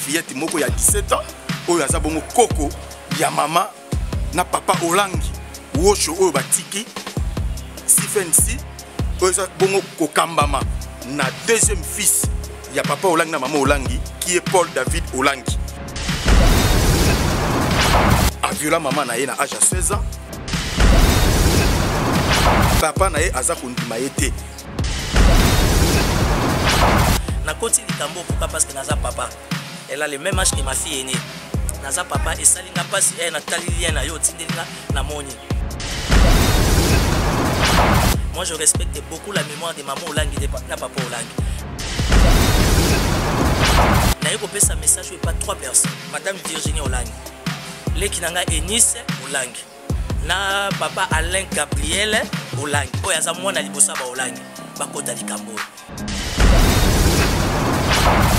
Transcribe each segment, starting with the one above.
fillette moko ya 17 ans oyo aza bongo koko ya mama na papa Olangi wosho oyo batiki Sifensi oyo aza bongo kokambama na deuxième fils ya papa Olangi na mama Olangi qui est Paul David Olangi a viola maman na ye na âge à 16 ans. Papa na ye aza kondima ye te. Na koti likambo pourquoi parce que naza papa. Elle a le même âge que ma fille aînée. Naza papa et salinga pasi na tali lien na yo tindelinga na moni. Moi je respecte beaucoup la mémoire de maman Olangi de papa Olangi. Na yoko pesa message pas 3 personnes. Madame Virginie Olangi. Lekinanga Eunice Olangi. Na papa Alain Gabriel Olangi. Oyo aza mwana libosa ba Olangi. Bakota likambo.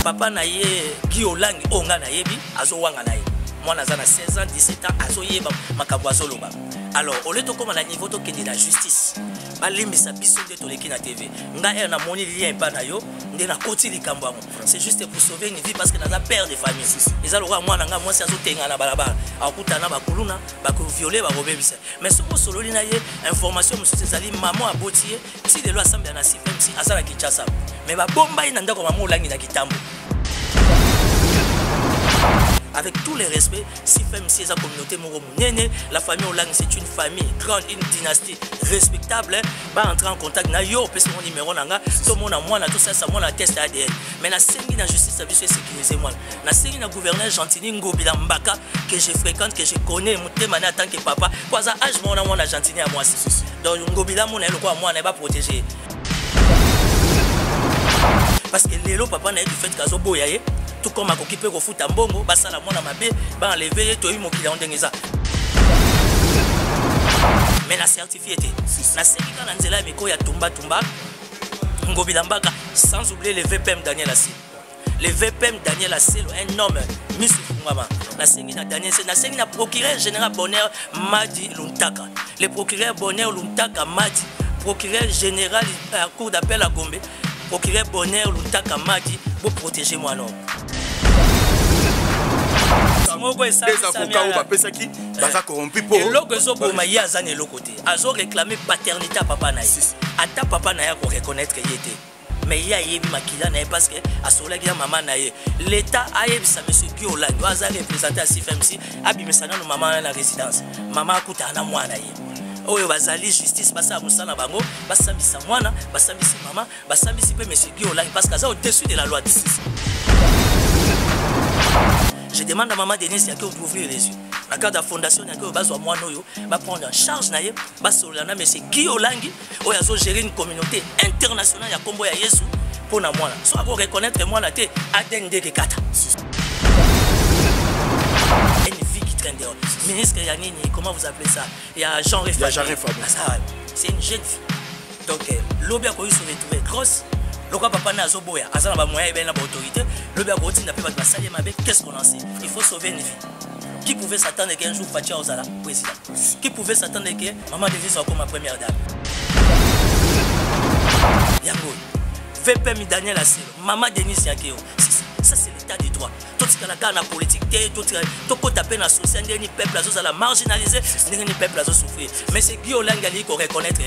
Papa na ye Guy Olangi onga na yebi azo wanga na ye. Mwana aza na 16 ans 17 ans azo yeba makambo azoloba. Alors au lieu de comme na niveau to kende la justice. Balimisa biso de toleki na TV. Nga na moni lien pa na yo nde na koti likambo yango. C'est juste pour sauver une vie parce que na père de famille. Les alora mwana nga mwasi azo tenga na balabala. Akutana bakuluna bako violer ba robebisa. Mais ce ko solo li na ye information monsieur Zali maman abotié si de loi assemblée na CFMC azala Kinshasa. Mais ba bomba ina ndako maman Olangi na Kitambo. Avec tous les respects, si FMC la communauté Moromunene, la famille Olangi c'est une famille grande, une dynastie respectable. Va entrer en contact na yo, parce que mon numéro nanga, tout le monde a moi, tout ça, ça moi test ADN. Mais na sengi na justice, ça veut sécuriser moi. Na sengi na gouverneur Gentini Ngobila Mbaka que je fréquente, que je connais, mon thème en tant que papa. Quoi ça âge moi na Gentini à moi. Donc Ngobila mon elle quoi moi n'est pas protégé. Parce que l'élo papa n'a du fait qu'azo boyaye. Tout comme à occupé au foot en bongo, basa la mona mabé, ba enlever to imo kila ondengeza. Mais la certifié na sekika na nzela miko ya tumba Ngobila Mbaka sans oublier le VPM Daniel Assi. Le VPM Daniel Assi un homme Miss Fungama. Na sengi na Daniel na sengi na procureur général Bonheur Madi Luntaka. Le procureur Bonheur Luntaka Madi, procureur général à cour d'appel à Gombe. Procureur Bonheur Luntaka Madi pour protéger moi non. Les avocats ou bapesaki baza corrompu pour eloko ezoboma ye aza na eloko te azo réclamer paternité à papa na ye ata papa na ye ko reconnaître ye te mais ye ayebi makila na ye parce que asolaki ya mama na ye l'état ayebisa monsieur Guy Olangi aza représenté à CFMC abimisana no mama na résidence mama akuta na mwana ye oyo bazali justice basa musala bango basambisa mwana basambisi mama basambisi pe monsieur Guy Olangi parce que ça au-dessus de la loi. Je demande à maman Denise d'ouvrir les yeux. La carte de la fondation va prendre en charge na monsieur Guy Olangi ou yazo gérer une communauté internationale ya kombo ya Yesu pour na mwana. So ako reconnaître mwana te atende ke kata. Une vie qui traîne dehors. Ministre Yanini, comment vous appelez ça? Il y a Jean Réfabien. C'est une jeune fille. Donc l'obé a connu se retrouver grosse. Le papa n'a pas boya, azana ba moyen ben la autorité, le bien continue n'a pas de passer mais qu'est-ce qu'on en sait? Il faut sauver une vie. Qui pouvait s'attendre qu'un jour Fatia Ozala président? Qui pouvait s'attendre que maman Denise soit comme ma première dame? Yango. VPM Daniel Assi, maman Denise Yakeo. Ça c'est l'état des droits. Tout ce qu'on a dans la politique, tout ce qu'on a dans la société, les peuples à marginaliser, les peuples à souffrir. Mais c'est Guy Olangi qu'on reconnaître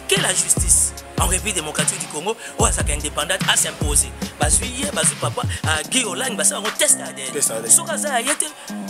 que la justice en République démocratique du Congo, ou à sa indépendante à s'imposer. Papa, Guy Olangi, on teste ADN. Sokaza ayete,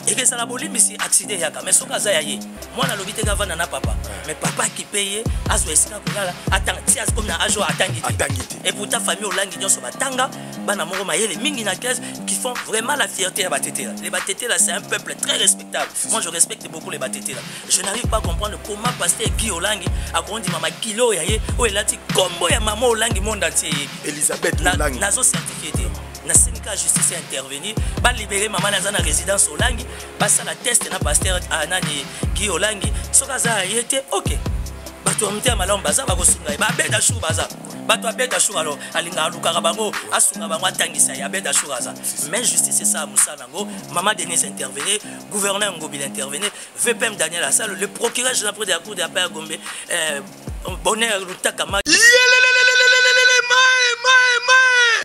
et que ça la bolie, mais c'est accident yaka. Mais Sokaza aye, moi na lobité gavana na papa. Mais papa qui paye, azo esika kulala, attend, si as comme na ajo atangiti. Et pour ta famille Olangi nyoso batanga, bana moro mayele mingi na 15 qui font vraiment la fierté à Batété. Les Batété là, c'est un peuple très respectable. Moi je respecte beaucoup les Batété là. Je n'arrive pas à comprendre comment pasteur Guy Olangi a grandi maman kilo yaye, ou il a dit combo ya maman Olangi monde entier. Elisabeth Olangi. Nazo certifié. Na syndicat justice intervenir, ba libérer maman na zana résidence Olangi, ba ça la test na pasteur Anani Guy Olangi, sokaza yete OK. Bato amtia malom baza ba kosunga ba beda chou baza. Bato beda chou alors alinga lukaka bango asunga bango atangisa ya beda chou baza. Mais justice c'est ça Moussa Nango, maman Denise intervenir, gouverneur Ngobila intervenir, VPM Daniel Assal, le procureur général de la cour d'appel à Gombe, Bonheur Luntaka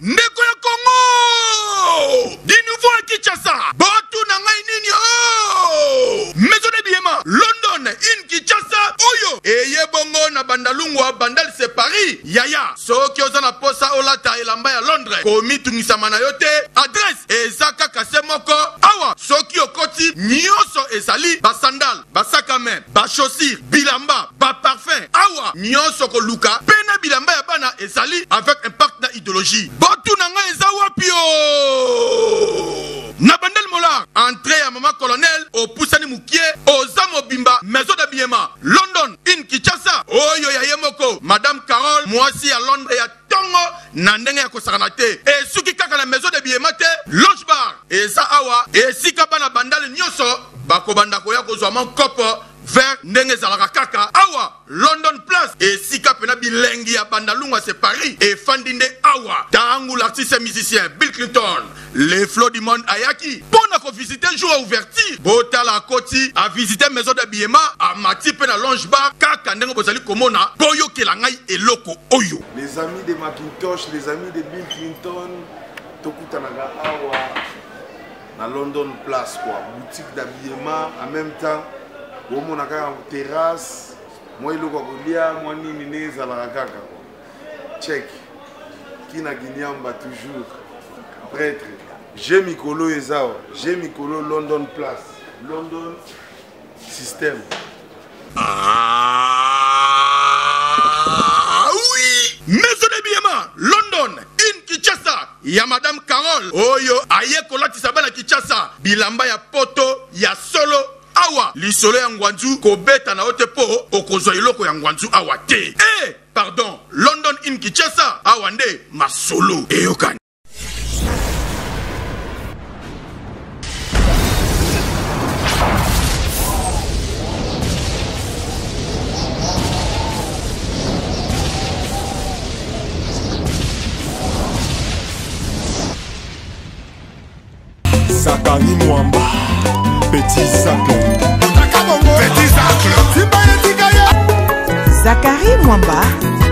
Ndeko ya Congo! fois Kinshasa. Botu na ngai nini oh. Maison de Biema, London, in Kinshasa, oyo. Eye bongo na bandalungwa bandal c'est Paris. Yaya, soki ozana posa olata elamba ya Londres. Komi tungisa mana yote. Adresse ezaka kasemoko. Awa, soki okoti nyonso ezali ba sandal, ba sac à main, ba chaussures, bilamba, ba parfum. Awa, nyonso ko luka. Pena bilamba ya bana ezali avec impact na idéologie. Botu na ngai eza wapio. Na bandel mola, entrée à maman colonel au Poussani Moukié, aux Amobimba, maison d'habillement, London, in Kinshasa, oyo ya yemoko, Madame Carole, moi aussi à Londres et à Tongo, nandenge ya kosakanate, et suki kaka na maison d'habillement te, Lounge Bar, et ça awa, et si kabana bandal nyoso, bako bandako ya kozwaman kopo, vers ndenge zalaka kaka, awa, London Place, et si kapena bilengi ya bandalunga c'est Paris, et fandinde awa, tangu l'artiste musicien Bill Clinton, les flots du monde ayaki, pour na visiter jour ouverture, bota la koti, a visiter maison d'habillement, a mati pe na Lounge Bar, kaka ndenge bozali komona, boyo kelangai eloko oyo. Les amis de Macintosh, les amis de Bill Clinton, tokutanaga awa, na London Place quoi, boutique d'habillement, en même temps, au monaka en terrasse, moi il kolia, moi ni nene zalaka kaka. Check. Qui na Guignamba toujours prêtre. J'ai Mikolo Ezao, j'ai Mikolo London Place, London System. Ah oui, maison de Biema, London, in Kinshasa, ya Madame Carole, oyo aye kolati sabana Kinshasa, bilamba ya poto, ya solo. Awa, lisolo ya ngwanzu kobeta na ote po okozwa iloko ya ngwanzu awa te. Pardon, London in Kinshasa awa nde masolo eyokani. Zakari Mwamba, Petit Zacle. Petit Zacle. Zakari Mwamba,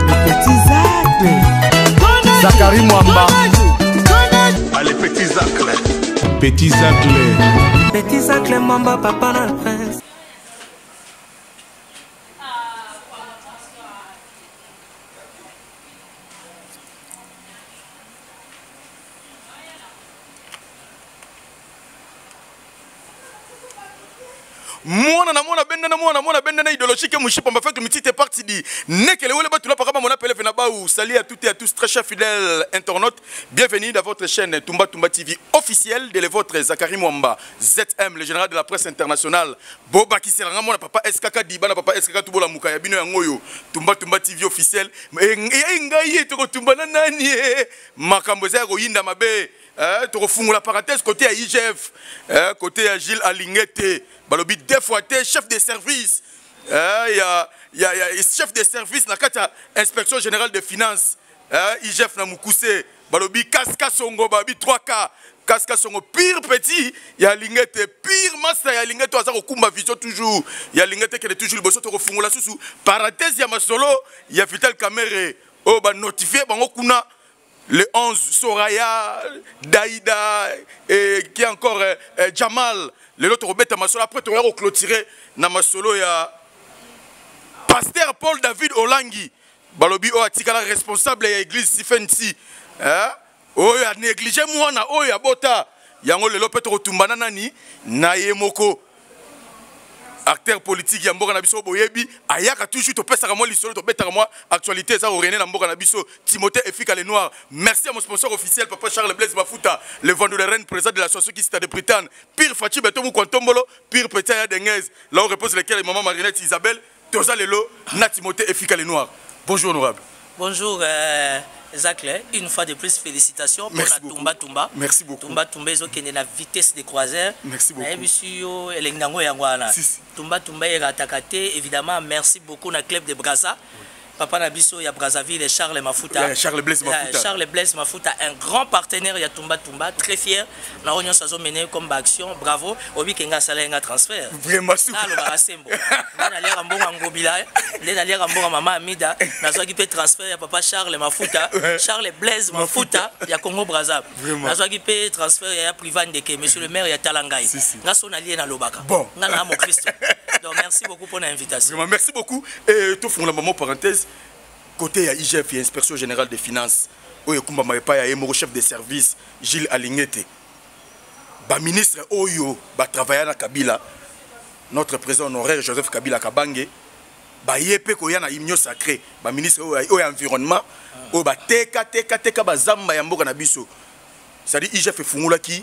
le Petit Zacle. Zakari Mwamba. Allez, Petit Zacle. Petit Zacle. Petit Zacle Mwamba, papa na prince. Mona bendana idéologique mouchipa m'a fait que petite partie dit nekele wole batula par rapport mon appel Fenabaou. Salut à toutes et à tous très chers fidèles internautes. Bienvenue dans votre chaîne Tumba Tumba TV officielle de votre Zakari Mwamba ZM le général de la presse internationale. Boba qui sera mon papa SKK Dibana papa SKK Tubola Mukaya bino yangoyo Tumba Tumba TV officielle. Ngai to Tumba nani makambo za royinda mabe. Tu refonds la parenthèse côté à IGF, côté à Gilles Alingete, balobi deux fois chef de service, il y a chef de service na kata inspection générale des finances, IGF na Mukuse, balobi Kaska Songo babi 3K, Kaska Songo pire petit, il y a Alingete pire master, il y a Alingete à Kumba vision toujours, il y a Alingete qui est toujours le bosso tu refonds la sous parenthèse il y a Masolo, il y a Vital Caméré, oh bah notifié bango kuna. Le 11, Soraya, Daïda, et qui est encore Jamal, les autres Robert Masolo. Après, tu vas clôturer Namasolo, il y a Pasteur Paul David Olangi, Balobi Oatikala, responsable de l'église Sifensi. Oh, il a négligé moi, oh, il y a Bota, Yango le Lopet Rotumbana Nani, Nayemoko. Acteur politique ya mboka na biso boyebi ayaka toujours to pesa moi lisolo to betaka moi actualité ça René na mboka na biso Timothée Efika le Noir. Merci à mon sponsor officiel papa Charles Blaise Bafuta le vendeur de reine président de l'association qui de Bretagne pire Fachi Beto Mukontombolo pire Petit ya Denguez là où repose lesquels maman Marinette Isabelle Toza Lelo na Timothée Efika le Noir. Bonjour honorable. Bonjour Zacle, une fois de plus félicitations pour la Tumba Tumba. Merci beaucoup. Tumba Tumba ils ont qui est la vitesse de croisière. Merci beaucoup. Tumba Tumba est attaqué évidemment merci beaucoup na club de Brazza. papa Nabiso, il y a Brazzaville et Charles Mafuta. Charles Blaise Mafuta. Charles Blaise Mafuta, un grand partenaire, il y a Tumba Tumba, très fier. Nous avons mené comme action, bravo. Obi Kenga Salenga transfert. Vraiment super. Nous avons maman Amida, nous avons transfert, papa Charles Mafuta, Charles Blaise Mafuta, il y a Congo Brazza. Nous avons transfert, il y a Privan Deke, monsieur le maire, il y a Talangaï. Nous avons allié dans l'Obaka. Bon. Nous avons Christ. Donc merci beaucoup pour l'invitation. Vraiment, merci beaucoup. Et tout fond la maman parenthèse. Côté ya IGF, inspection générale des finances, Oyo Kumba Maepa ya mon chef de service Gilles Alingete. Ba ministre Oyo ba travailler na Kabila. Notre président honoraire Joseph Kabila Kabange. Ba yepe ko ya na union sacrée. Ba ministre Oyo environnement, Oyo ba teka ba zamba ya mboka na biso. C'est-à-dire IGF fungula ki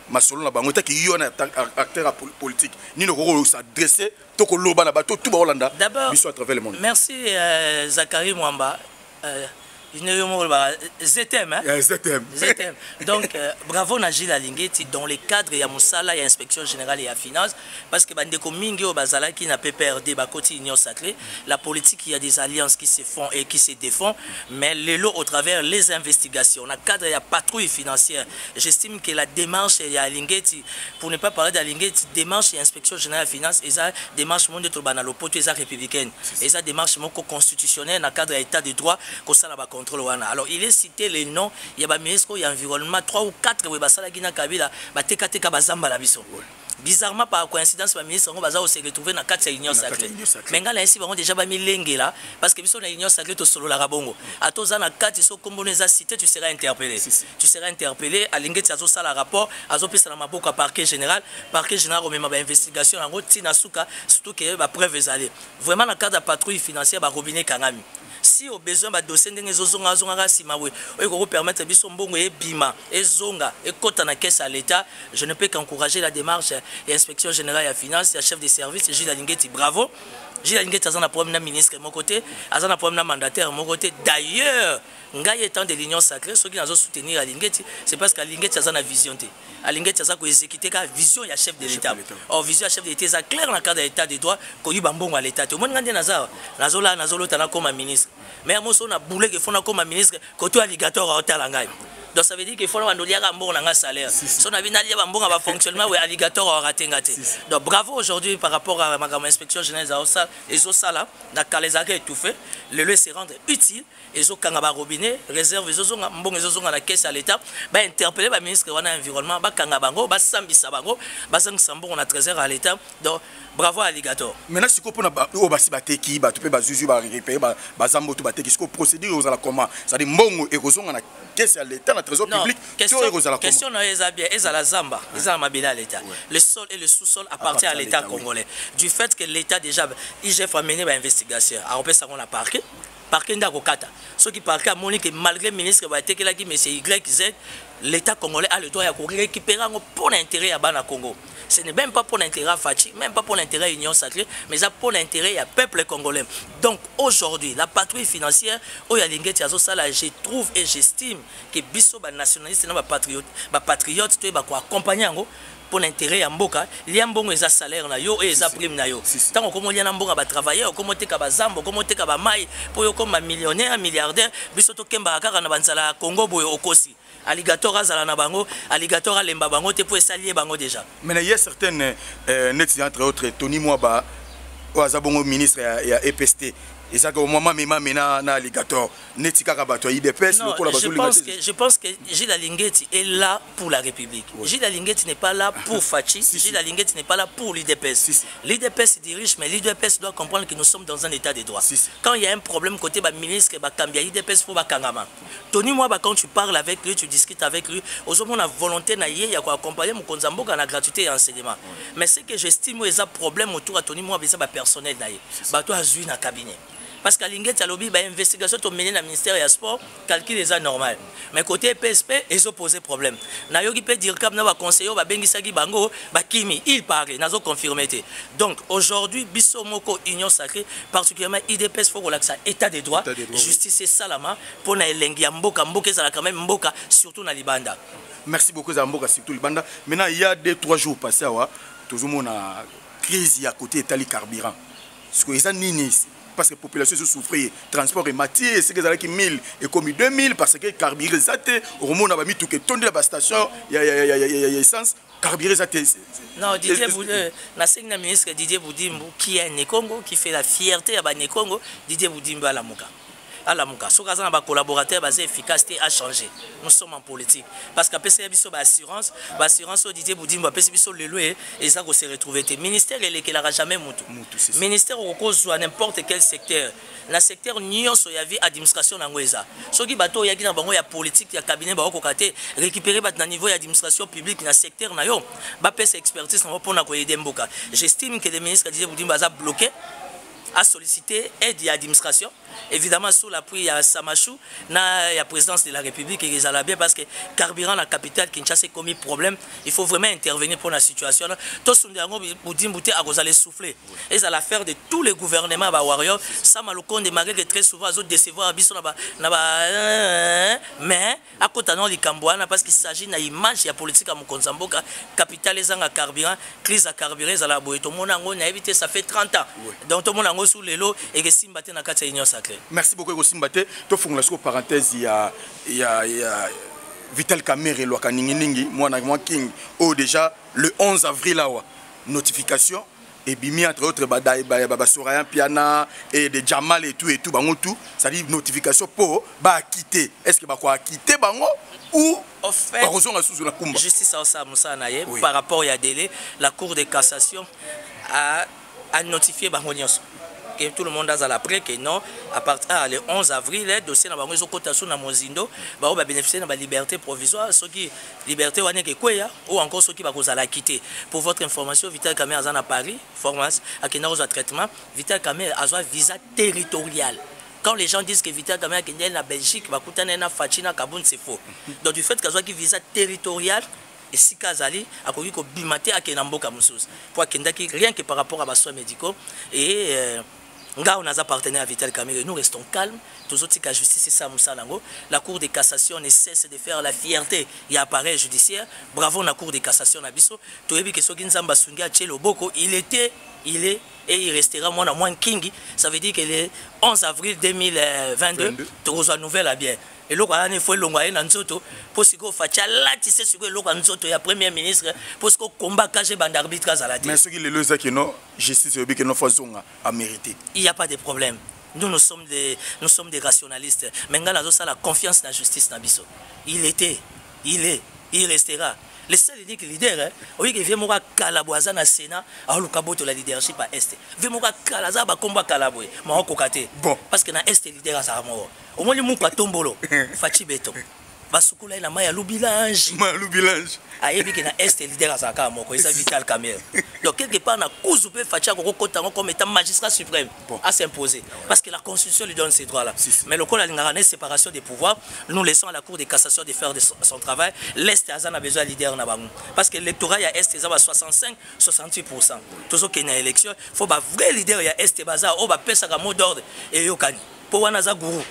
masolo na bango taki yo na acteur politique. Ni no s'adresser toko loba na bato tout ba Hollanda. D'abord, biso à travers le monde. Merci Zachary Mwamba. ZTM, hein? ZTM. Donc, bravo Najil Alingeti dans le cadre de Moussala et l'inspection générale et la finance. Parce que Bandeko Mingo Bazala qui n'a pas perdu Bakoti Union Sacrée, la politique, il y a des alliances qui se font et qui se défendent, mais les lots au travers les investigations. Dans le cadre de la patrouille financière, j'estime que la démarche de Alingeti, pour ne pas parler d'Alingeti, démarche et l'inspection générale et la finance, et ça, démarche monde de Banalopoto, et ça républicaine, et ça, démarche constitutionnelle dans le cadre de l'état de droit, qu'on s'en a contrôle. Alors il est cité les noms, il y a ministre, il y a environnement 3 ou 4 Kabila, Teka Bazamba la biso. Bizarrement par coïncidence, le ministre on s'est retrouvé dans 4 unions sacrées. Mais là ici on déjà mis lengue là parce que biso na union sacrée to solo la rabongo. À tous na 4 so comme on les a cités, tu seras interpellé. Tu seras interpellé à l'ingé azo sala rapport, azo pisa na maboko parquet général au même investigation en route tina suka surtout que ba preuve ezali. Vraiment dans cadre de patrouille financière ba robinet kangami. Si au besoin ba dossier ndenge zozonga zonga simawe oyo permettre biso mbongo e bima e zonga e kota na caisse à l'état, je ne peux qu'encourager la démarche et l'inspection générale et la finance et chef de service Gilles Alingeti. Bravo. Gilles Alingeti a un problème de ministre de mon côté, a un problème de mandataire de mon côté. D'ailleurs, Ngaï étant de l'union sacrée, ceux qui nous ont soutenir Alingeti, c'est parce qu'Alingeti a une vision. Alingeti a exécuté la vision du chef de l'État. Or, vision du chef de l'État, c'est clair dans le cadre de l'État de droit, qu'il y a un à l'État. Tout le monde a dit Nazolo comme un ministre. Mais moi, on a boulé qu'il faut comme un ministre, côté alligator à Otalangaï. Donc ça veut dire qu'il faut un salaire. Si on a un fonctionnement, alligator aura raté. Donc bravo aujourd'hui par rapport à ma inspection générale et aux salles, les arrêts étouffés, le lieu se rendre utile, et aux kangaba robinet, réserve les autres, à la caisse à l'État, interpeller le ministre de l'Environnement, kangabango, sambisa bango, sambo on a 13 heures à l'État. Donc bravo alligator. Maintenant si on a au basi bateki, tu peux bazuzu ba récupérer bazambo tout bateki, ce qu'on procédure aux ala comment, c'est-à-dire mbongo et rozonga na caisse à l'État, na trésor public. Question bien, ils à la Zamba, ils à Mabila à l'État. Le sol et le sous-sol appartiennent à l'État congolais. Du fait que l'État déjà, IGF a mené une investigation. Alors on a parqué. Parquet d'Akokata. Ceux qui parquent à Monique, malgré le ministre qui a dit, mais c'est YZ, l'État congolais a le droit de récupérer pour l'intérêt à Bana Congo. Ce n'est même pas pour l'intérêt à Fachi, même pas pour l'intérêt à l'Union sacrée, mais pour l'intérêt à peuple congolais. Donc aujourd'hui, la patrouille financière, je trouve et j'estime que Bisso, nationaliste, patriote, tu es accompagné pour l'intérêt à Mboka, il y a un bon salaire et un prime. Tant qu'on y a un bon travailler, comme on est Zambo, comme on est Maï, pour comme millionnaire, milliardaire, Bisso Kemba Kara Congo Okosi. Alligator azala na bango, alligator alemba bango te pour s'allier bango déjà. Mais il y a certaines nets entre autres Tony Mwaba, Oazabongo ministre et EPST. Et ça, au moment où il y a un alligator, je pense que Gilles Alingeti est là pour la République. Oui. Gilles Alingeti n'est pas là pour Fachi. Gilles Alingeti n'est pas là pour l'IDPS. L'IDPS dirige, mais l'IDPS doit comprendre que nous sommes dans un état de droit. Quand il y a un problème côté ministre, l'IDPS faut Kangama. Tony, moi, quand tu parles avec lui, tu discutes avec lui, aujourd'hui, on a volonté il y a accompagner mon Konzambo dans la gratuité et l'enseignement. Mais ce que j'estime, il y a un problème autour de Tony, moi, c'est personnel. Tu as vu dans le cabinet. Parce qu'à l'Inguet, il y a une investigation qui menée dans le ministère des Sports, calcul est normal. Mais côté PSP, ils ont posé problème. Nayogi peut dire que nous conseiller, Bango, Kimi, il parle, nous avons confirmé. Donc aujourd'hui, Bisso Moko, Union Sacrée, particulièrement IDPS, il faut que ça état de droit, justice et salama, pour na elengi Mboka, Mboka, ça quand même Mboka, surtout dans Libanda. Merci beaucoup, Mboka, surtout Libanda. Maintenant, il y a 2-3 jours passés, tout le monde a crise à côté de carburant. Ce que ça nini parce que la population souffre transport et matière c'est que ça qui 1000 et comme 2000 parce que carburant ça au moment on a mis tout que tourner la station il y a essence carburant ça non Didier Boudimbo na ministre Didier Boudimbo qui est né Congo qui fait la fierté à Bané Congo Didier Boudimbo à la Mouka. À la Mouka, ce cas là, collaborateur basé efficacité a changé. Nous sommes en politique parce qu'après c'est assurance, assurance Didier Boudimbo après c'est le loué et ça se retrouver. Ministère il est n'aura jamais moutou. Ministère au cause à n'importe quel secteur. Le secteur nyonso ya vie administration nangoeza. Ceux qui bateau ya qui na bango ya politique ya cabinet ba kokate récupérer bat na niveau ya administration publique na secteur na yo. Ba pèse expertise na pour na ko aider mboka. J'estime que le ministre Didier Boudimbo a bloqué a sollicité aide à l'administration, évidemment sous l'appui à Samachou, la présidence de la République et les Alabés, parce que carburant la capitale Kinshasa a commis problème, il faut vraiment intervenir pour la situation. Tout ce qui a souffler. Et c'est l'affaire de tous les gouvernements à Warrior. Ça m'a le compte démarré que très souvent, ils ont décevoir mais à côté de l'Ikambouana, parce qu'il s'agit d'une image de la politique à Mokonzamboka, capitale les à carburant, crise à carburant, tout le monde a évité, ça fait 30 ans. Donc tout le monde sous les lots et que Simbate na kati union sacrée. Merci beaucoup Simbate. To fongla soko parenthèse il y a Vital Kamerhe lo kaningi moi king déjà le 11 avril là notification et bimi entre autres baba Sorayan Piana et de Jamal et tout bango tout ça dit notification pour ba quitter est-ce que ba quoi quitter bango ou en fait justice par rapport à délai la cour de cassation a notifié bango nyonso que tout le monde a l'après que non à partir le 11 avril le dossier na bango ezokotaso na mozindo ba bénéficier de la liberté provisoire ceux qui liberté wana ke kweya ou encore ceux qui ba kozala quitter pour votre information Vital Kamerhe azana Paris formation à Kenaroza traitement Vital Kamerhe a visa territorial. Quand les gens disent que Vital Kamerhe est la Belgique ba kutana na Fachina Kaboun c'est faux. Donc du fait qu'azwa qui visa territorial et si Kazali a connu que bimate à Kenamboka Moussous pour Kendaki rien que par rapport à nos soins médicaux et on a partenaire à Vital Kamerhe, nous restons calmes. Tous autres cas justice c'est ça Moussalango. La Cour de cassation ne cesse de faire la fierté et appareil judiciaire. Bravo la Cour de cassation na biso. Tu as vu que ce qui Nzamba Sunga Tchelo Boko, il est et il restera moins Kingi. Ça veut dire que le 11 avril 2022, tu reçois nouvelle à bien. Et là, il faut l'envoyer dans Nzoto pour que Fatia là, tu sais ce que l'on Nzoto, il y a premier ministre pour que combat caché bande arbitrage à la tête. Mais ce qui est le loser qui non justice c'est que non faisons à mériter. Il n'y a pas de problème. Nous sommes des rationalistes. Mais nous avons la confiance dans la justice Nabiso. Il était, il est, il restera. Le seul unique leader, oui, qui vient mourir Kalaboisa na Sénat, à l'Ukabo de la leadership à Est. Vient mourir Kalaza, bah combat Kalaboué, mais Kokate. Bon. Parce que na Est leader à sa mort. Au moins le mou pas tombolo, Fachi Beto. Basukula na maya lubilange. Lubilange. Ayebi que na Est leader à sa mort, c'est Vital Kamerhe. Donc quelque part na Kouzoupe Fachi Koko comme étant magistrat suprême à s'imposer. Parce que la Constitution lui donne ces droits-là. Mais le col a une séparation des pouvoirs. Nous laissons à la Cour de cassation de faire son travail. L'Est a besoin de leader na bango. Parce que l'électorat ya Est est à 65-68%. Tout ce qui est une élection, il faut un vrai leader ya Est baza au ba pesa ka mot d'ordre et yokani. Pour wanaza gourou.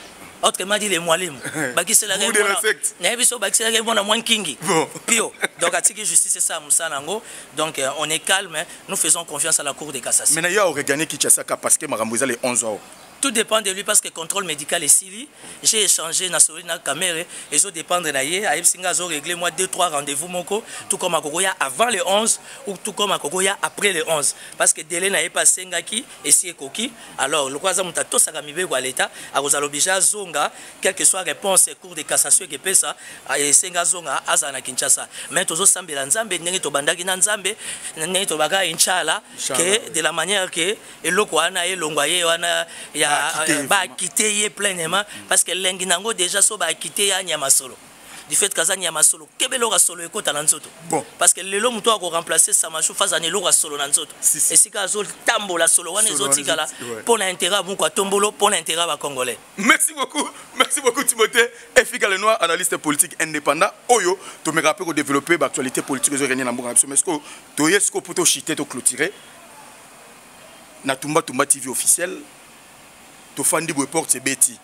Autrement dit les moalim. Baki c'est la guerre. N'abiso baki c'est la guerre moins kingi. Pio. Donc à tiki justice c'est ça Moussalango. Donc on est calme, nous faisons confiance à la Cour de cassation. Mais il y a regagné Kinshasa parce que Marambouza les 11 ans. Tout dépend de lui parce que le contrôle médical est si. J'ai échangé dans la caméra et ça dépend de l'aïe. Aïe Singa a réglé moi 2-3 rendez-vous moko, tout comme à Kokoya avant le 11 ou tout comme à Kokoya après le 11. Parce que délai n'a pas Sengaki et si Koki. Alors le croisement a tout ça à l'État. À Rosalobija Zonga, quelle que soit la réponse et cours de cassation qui peut ça, et Senga Zonga Azana Kinshasa. Mais tous sambe Nzambe, Nenito Bandaki Nzambe, Nenito Baga Inch'Allah, que de la manière que et l'Okwana et l'Ongwaye wana ya ba quitter pleinement parce que l'enginango déjà so ba quitter ya Nyamasolo du fait que Nyamasolo kebelo ra solo ekota na nzoto parce que lelo muto a remplacer Samachou face à nelo ra solo na nzoto et si ka zo tambola solo wana ezotikala pour l'intérêt bon quoi tombolo pour l'intérêt ba congolais. Merci beaucoup Timothée Efika Lenoir analyste politique indépendant oyo to me rappelle ko développer l'actualité politique zo régner na mbonga mais est-ce que to yesko pour to chiter to clôturer na Tumba TV officiel. Tofandi Boeport c'est Betty.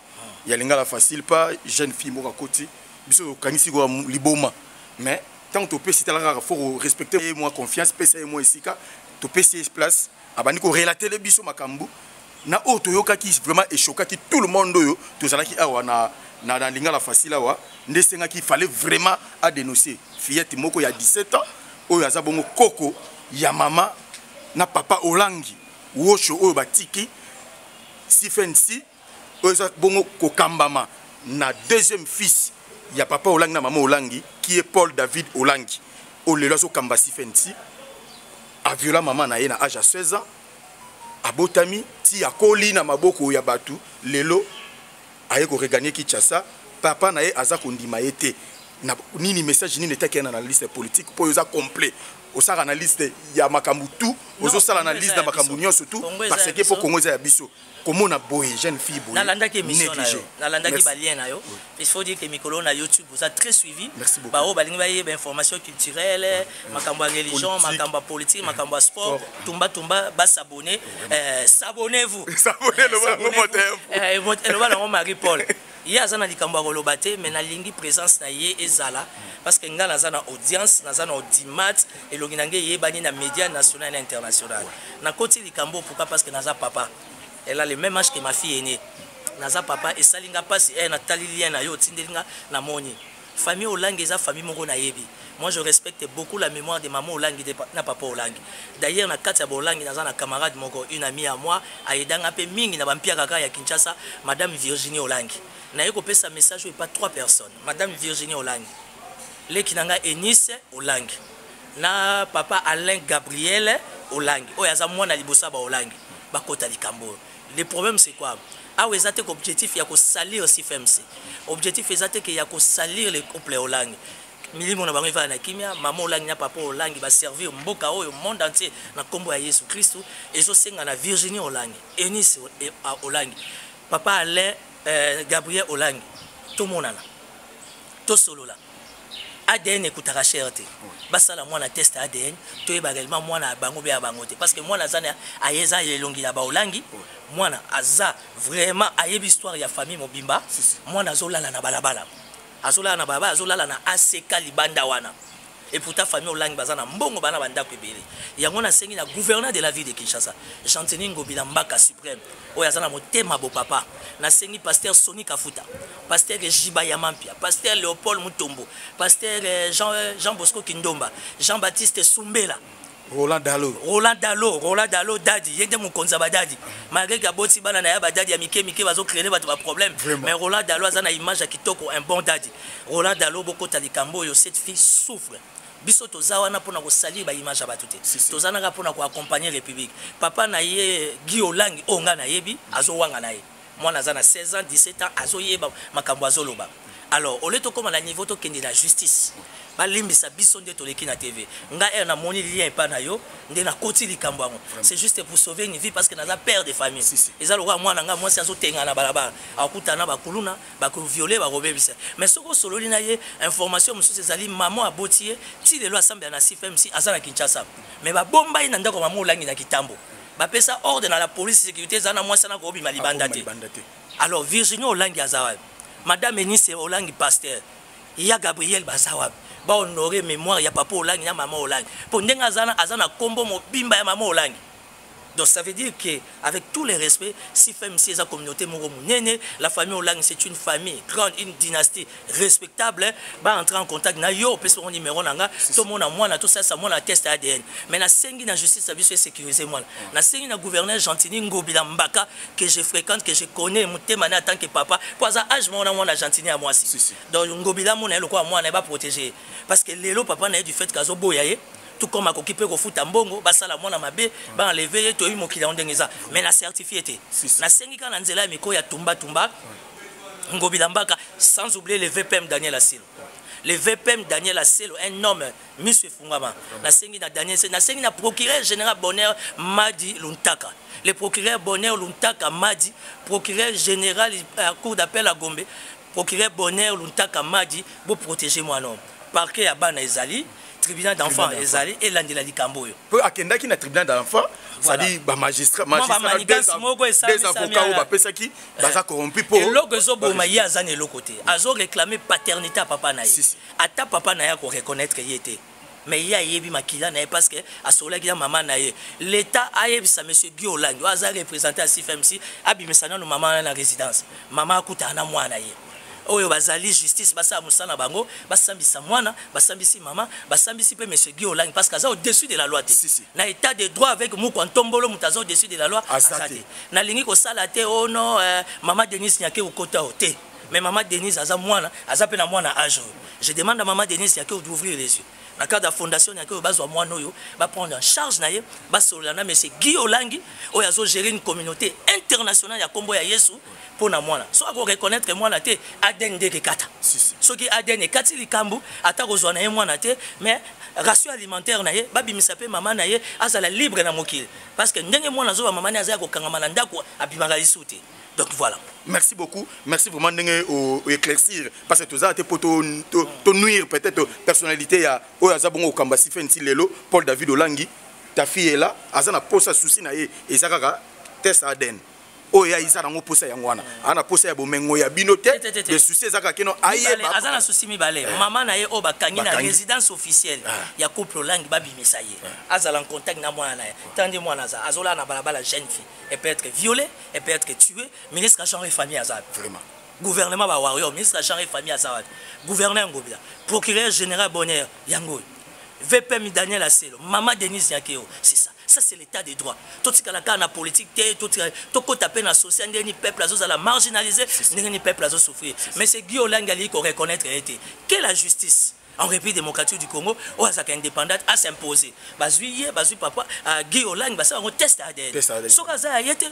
Il y a l'ingala facile pas jeune fille moka koti. Biso kanisi go liboma. Mais tant que tu peux si tu as faut respecter moi confiance, PC moi ici ka, tu peux place abani ko relater les biso makambu. na oyo toyokaki vraiment échokaki tout le monde oyo tozalaki awa na lingala facile awa nde esengaki il fallait vraiment à dénoncer fillette moko ya 17 ans oyo aza bongo koko ya mama na papa olangi wosho oyo batiki sifensi oyo eza bongo kokambama na deuxième fils ya papa olangi na mama olangi qui est Paul David Olangi oyo lelo azokamba sifensi aviola mama na ye na âge à 16 ans abotami ti akoli na maboko ya batu lelo aye ko regagner Kinshasa papa na ye aza kondima ye te na nini message nini etaki na liste politique po yoza complet osaka na liste ya makambu tout ozosala na liste ya makambu nyonso tout parce que po Congo za ya biso komona boye jeune fille boye nalandaki émission na yo nalandaki balien na yo il faut dire que mikolo na YouTube vous a très suivi ba o balingi ba yeba information culturelle makambo ya religion makambo ya politique makambo ya sport tumba ba s'abonner s'abonnez-vous s'abonner le bala ngo Marie Paul il y a zana likambo ya koloba te mais na lingi présence na ye ezala parce que nga naza na audience naza na audimat elongi na nge yebani na média national et international na koti likambo pourquoi parce que naza papa. Elle a le même âge que ma fille aînée. Naza papa et salinga passe et Nathalie lien na yo tindelinga na moni. Famille Olangi eza famille moko na yebi. Moi je respecte beaucoup la mémoire de maman Olangi de na papa Olangi. D'ailleurs na kati ya Olangi naza na camarade moko une amie à moi aidanga pe mingi na bampia kaka ya Kinshasa madame Virginie Olangi. Na yeko pesa message et pas 3 personnes. Madame Virginie Olangi. Leki nanga Eunice Olangi. Na papa Alain Gabriel Olangi. Oyaza mwana libosa ba Olangi. Bakota likambo. Le problème c'est quoi? Ah oui, c'est objectif il y a que salir aussi FMC. Objectif c'est qu'il y a que salir les couples Olangi. Mili mona bango va na kimia, maman Olangi na papa Olangi va servir mboka oyo monde entier na kombo ya Yesu Christ et zo senga na Virginie Olangi, Eunice Olangi. Papa Alain Gabriel Olangi. Tout monana. Tout solo là. ADN ekutaka cherté basala mwana test ADN toyeba réellement mwana bango be bango te parce que mwana zana ayeza elongi ya ba Olangi mwana aza vraiment ayebi histoire ya famille mobimba mwana azolala na balabala azolala na baba azolala na ACK libanda wana et pourtant famille Olangi bazana mbongo bana banda ko ebele yango na sengi na gouverneur de la ville de Kinshasa Chantini Ngobila Mbaka suprême oyazana motema bo papa na sengi pasteur Soni Kafuta pasteur Jiba Yamampia pasteur Léopold Mutombo pasteur Jean Bosco Kindomba Jean-Baptiste Sumbela Roland Dalo dadi yende mukonza badadi malgré gaboti bana na ya badadi ya mike bazo créer bato ba problème mais Roland Dalo azana image ya kitoko un bon dadi Roland Dalo bokota likambo yo cette fille souffre biso toza wana pona ko salir ba image ba tuté tozana ka pona ko accompagner république papa na ye Guy Olangi onga na yebi azo wanga na ye mwana zana 16 ans 17 ans azo yeba makambo azoloba alors au lieu de comme à niveau to kende la justice ba limbisa biso nde toleki na TV nga na moni lien pa na yo nde na koti likambo ngo c'est juste pour sauver une vie parce que naza père de famille eza lokwa mwana nga mwasi azo tenga na balabala akutana ba kuluna ba ko violer ba robebisa mais soko sololi na ye information mususu ezali maman abotier ti lelo assemble na CFMC azana Kinshasa mais ba bomba ina ndako maman Olangi na kitambo ba pesa ordre na la police sécurité zana mwasi na ko bima libanda te alors Virginie Olangi azawa madame Eunice Olangi pasteur ya Gabriel Basawa ba honorer mémoire ya papa Olangi na maman Olangi pour ndenga azana kombo mobimba ya maman Olangi. Donc ça veut dire que avec tous les respects si FMC est la communauté monene la famille Olangi c'est une famille grande une dynastie respectable ba entrer en contact na yo peso numéro nanga tout monde moi na tout ça moi na test ADN mais na sengi na justice ça biso sécuriser moi na sengi na gouverneur Chantini Ngobila Mbaka que je fréquente que je connais mutema na tant que papa pour ça âge moi na Chantini à moi si donc Ngobila mon le quoi moi na ba protéger parce que lelo papa na du fait kazo boyaye tout comme à occupé au foot en bongo basala mona mabe ba enlever to mo kila ondengeza mais na certifié té na sengi kana nzela miko ya tumba Ngobila Mbaka sans oublier le VPM Daniel Asselo le VPM Daniel Asselo un homme monsieur Fungama na sengi na Daniel na sengi na procureur général Bonheur Madi Luntaka le procureur Bonheur Luntaka Madi procureur général à cour d'appel à Gombe procureur Bonheur Luntaka Madi pour protéger moi non parquet à Bana Ezali tribunal d'enfants ezali et landela likambo yo peu akendaki na tribunal d'enfants ça dit ba magistrat des avocats ou ba pesaki baza corrompu pour logo zo boma ya zane le côté azo réclamer paternité à papa na ye ata papa na ya ko reconnaître yete mais il y a yebi makila na parce que à sola ki maman na ye l'état a yebi sa monsieur Guy Olangi aza représenté à CFMC abimisana no maman na résidence maman akuta na mwana ye oyo bazali justice basa musana bango basambisa mwana basambisi mama basambisi pe monsieur Guy Olangi parce qu'aza au-dessus de la loi na état de droit avec Mouko Ntombolo mutaza au-dessus de la loi azate na lingi ko sala te oh non maman Denise Nyake ukota ote mais maman Denise aza mwana aza pe na mwana âge je demande à maman Denise Nyake d'ouvrir les yeux na cadre de la fondation Nyake bazwa mwana oyo ba prendre en charge na ye basolana monsieur Guy Olangi oyo azo gérer une communauté internationale ya kombo ya Yesu pour na mwana so ako reconnaître mwana te ADN de kata so ki ADN kati likambu ata kozwa na ye mwana te mais ration alimentaire na ye babimisa pe maman na ye azala libre na mokili parce que ndenge mwana zo ba maman azaya ko kangama na ndako abimaka lisuti. Donc voilà. Merci beaucoup. Merci vraiment de éclaircir. Parce que tout ça, pour te nuire peut-être personnalité. Il y a Zabongo Kambasi Fensi Lelo, Paul David Olangi. Ta fille est là. Azana posa souci na ye. Et ça test ADN. Oh ya isa nango posa yangwana. Ana posa ya bomengo ya binote. Les soucis zaka keno ayeba. Azana souci mi balé. Maman na ye o bakangi na résidence officielle. Ya couple Olangi babi misaye. Azala en contact na mwana na ye. Tandis moi na za azola na balabala jeune fille. Elle peut être violée, elle peut être tuée. Ministre genre et famille azab. Vraiment. Gouvernement ba wario, ministre genre et famille azab. Gouverneur Ngobila. Procureur général Bonheur Yango. VPM Daniel Asselo, maman Denise Nyakeo, c'est ça. Ça, c'est l'état des droits. Tout ce qui est la politique, tout ce qui est la société, les peuples à la marginaliser, les peuples à souffrir. Mais c'est Guy Olangi qu'on reconnaître quelle la justice en République démocratique du Congo, où est indépendante à s'imposer. Bazui papa, Guy Olangi, ça on teste ADN. Sokaza ayete.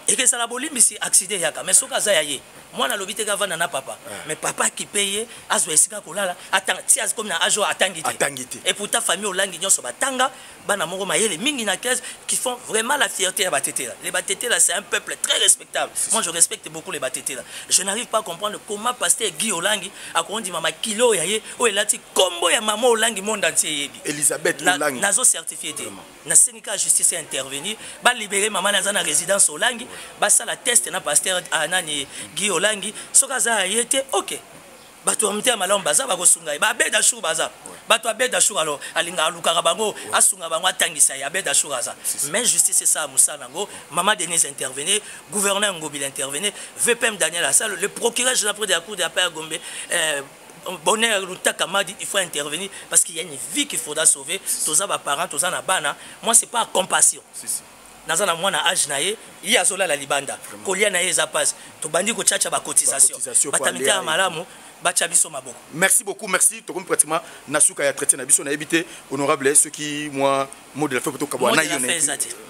Et que ça la bolie mais c'est accident yaka mais sokaza yaye moi na lobité gavana na papa mais papa qui paye azwa esika kolala attend si az comme na ajo atangité et pour ta famille Olangi nyonso batanga bana moko mayele mingi na 15 qui font vraiment la fierté à Batete là. Les Batete là c'est un peuple très respectable. Moi je respecte beaucoup les Batete là. Je n'arrive pas à comprendre comment pasteur Guy Olangi a dit mama kilo yaye o elati kombo ya maman Olangi monde entier yebi Elisabeth Olangi nazo certifié na Sénégal justice intervenir ba libérer maman na résidence Olangi basa la test na pasteur anani Guy Olangi sokaza yete OK bato amte malom baza ba kosunga ba beda chou baza bato abeda chou alors alinga luka bango asunga bango atangisa ya beda chou baza mais justice c'est ça musala ngo maman Denise intervenir gouverneur Ngobila intervenir VPM Daniel Assalo le procureur général de la cour d'appel Gombe Bonheur Luntaka m'a dit il faut intervenir parce qu'il y a une vie qu'il faudra sauver tous les parents tous les bana moi c'est pas compassion nazana mwana âge naye yi azola la libanda kolia naye za passe to bandi ko chacha ba cotisation batamita malamu bacha biso maboko. Merci beaucoup, merci. Tout comme pratiquement nasuka ya traité na biso na habité honorable ceux qui moi mot de la fait plutôt kabwana yone.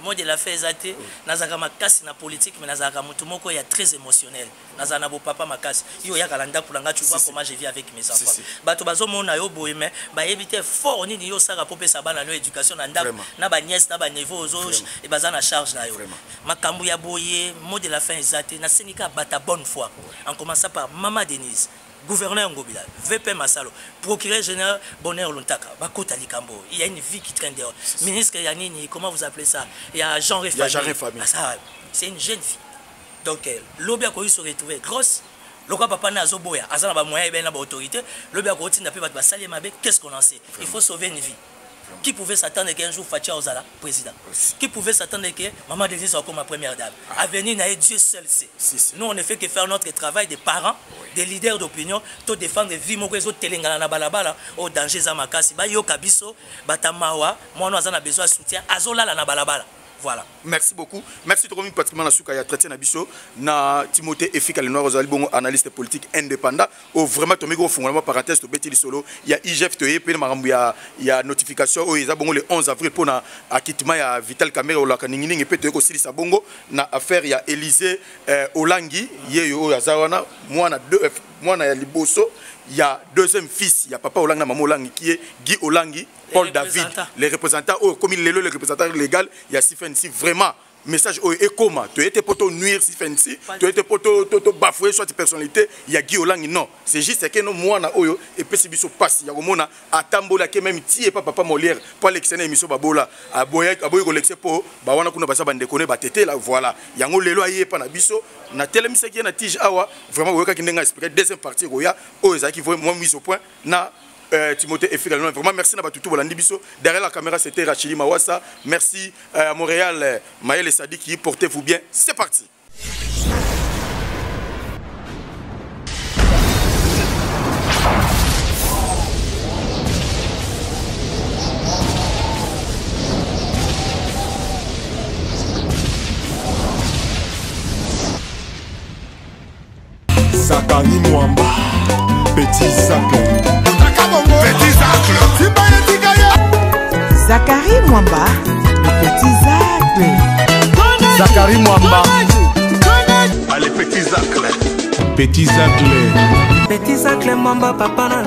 Mot de la fait zate nazaka makasi na politique mais nazaka mutu moko ya très émotionnel. Nazana bo papa makasi. Yo ya kalanda kulanga tu vois comment je vis avec mes enfants. Bato bazo mona yo boye mais ba éviter fort ni yo saka popé sa bana no éducation na ndako na ba nièce na ba niveau ozoge et bazana charge na yo. Makambu ya boye mot de la fin zate na senika bata bonne foi. En commençant par maman Denise gouverneur Ngobila, VP Masalo, procureur général Bonheur Luntaka, Bakota Likambo, il y a une vie qui traîne dehors. Ministre Yanini, comment vous appelez ça? Il y a Jean Réfamie. C'est une jeune fille. Donc, l'objet a se retrouver grosse. Le papa n'a pas boya, azana ba moyen ben na ba autorité, l'objet a continué d'après ba saler mabe, qu'est-ce qu'on en sait? Il faut sauver une vie. Qui pouvait s'attendre qu'un jour Fatia Ozala, président? Qui pouvait s'attendre que Maman Denise soit comme ma première dame? Avenir n'a Dieu seul sait. Nous on ne fait que faire notre travail des parents, des leaders d'opinion, tout défendre les vies, mon réseau Telengana na balabala, au danger Zamakasi, ba yo kabiso, batamawa, moi nous avons besoin de soutien, azola la na balabala. Voilà. Merci beaucoup. Merci tout le monde pratiquement na souka ya traité na biso na Timothée Efika le noir ozali bongo analyste politique indépendant au vraiment to miko fungolama parenthèse to beti solo ya IGF to yepé makambu ya notification o eza bongo le 11 avril pona akitima ya Vital Kamerhe o la kaningi pe to ko silisa bongo na affaire ya Élysée Olangi yeyo o azawana mwana ya liboso il y a deuxième fils, il y a papa Olangi, maman Olangi qui est Guy Olangi, Paul David, les représentants, comme il est le représentant légal, il y a Sifensi vraiment. Message et comment tu étais pour nuire si fancy tu étais pour bafouer soit personnalité il y a Guy Olangi non c'est juste que nous moi na oyo et puis biso passe ya komona atambola ke même ti et papa Molière pour l'excellent émission babola aboye ko l'excellent pour ba wana kuna basa bande connaît batete là voilà yango lelo aye pa na biso na telemisa ki na tige awa vraiment oyoka ki ndenga expliquer deuxième partie roya oyo za ki vraiment mise au point na Timothée Efik. Vraiment, merci à tout le monde. Derrière la caméra, c'était Rachili Mawassa. Merci à Montréal, Maël et Sadi qui portez-vous bien. C'est parti. Zakari Mwamba, Petit Zacle. Petit Zacle. Zakari Mwamba, le Petit Zacle. Zakari Mwamba. Allez, Petit Zacle. Petit Zacle. Petit Zacle Mwamba, papa na